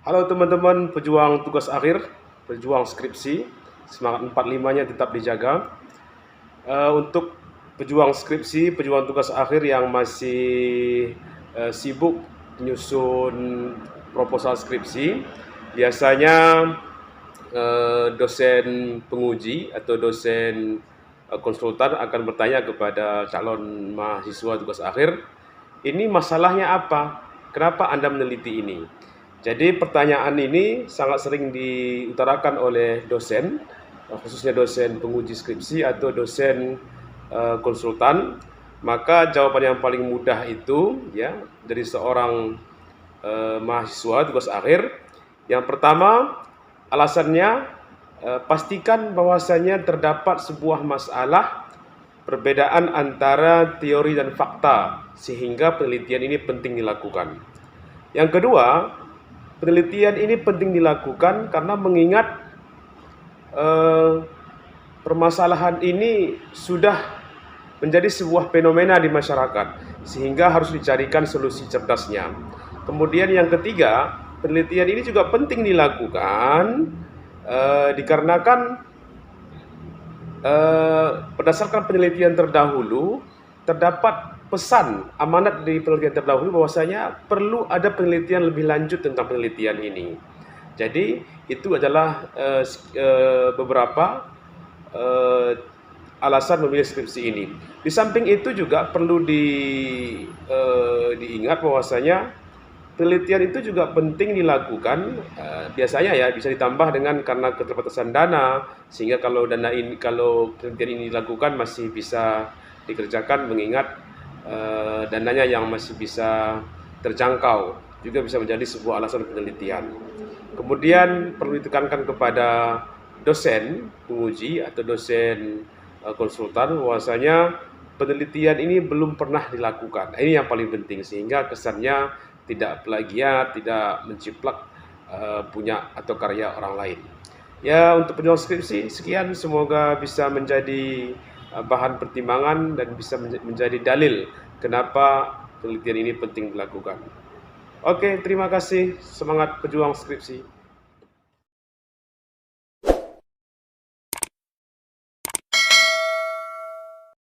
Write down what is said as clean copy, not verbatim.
Halo teman-teman pejuang tugas akhir, pejuang skripsi, semangat 45-nya tetap dijaga. Untuk pejuang skripsi, pejuang tugas akhir yang masih sibuk menyusun proposal skripsi, biasanya dosen penguji atau dosen konsultan akan bertanya kepada calon mahasiswa tugas akhir, ini masalahnya apa? Kenapa Anda meneliti ini? Jadi pertanyaan ini sangat sering diutarakan oleh dosen, khususnya dosen penguji skripsi atau dosen konsultan. Maka jawaban yang paling mudah itu ya dari seorang mahasiswa tugas akhir. Yang pertama, alasannya pastikan bahwasannya terdapat sebuah masalah perbedaan antara teori dan fakta sehingga penelitian ini penting dilakukan. Yang kedua, penelitian ini penting dilakukan karena mengingat permasalahan ini sudah menjadi sebuah fenomena di masyarakat sehingga harus dicarikan solusi cerdasnya. Kemudian yang ketiga, penelitian ini juga penting dilakukan dikarenakan berdasarkan penelitian terdahulu terdapat pesan amanat dari penelitian terdahulu bahwasanya perlu ada penelitian lebih lanjut tentang penelitian ini. Jadi itu adalah beberapa alasan memilih skripsi ini. Di samping itu juga perlu diingat bahwasanya penelitian itu juga penting dilakukan. Biasanya ya bisa ditambah dengan karena keterbatasan dana, sehingga kalau penelitian ini dilakukan masih bisa dikerjakan mengingat dananya yang masih bisa terjangkau juga bisa menjadi sebuah alasan penelitian. Kemudian perlu ditekankan kepada dosen penguji atau dosen konsultan bahwasanya penelitian ini belum pernah dilakukan. Ini yang paling penting sehingga kesannya tidak plagiat, tidak menciplak punya atau karya orang lain. Ya, untuk pejuang skripsi sekian, semoga bisa menjadi bahan pertimbangan dan bisa menjadi dalil kenapa penelitian ini penting dilakukan. Oke, terima kasih. Semangat pejuang skripsi.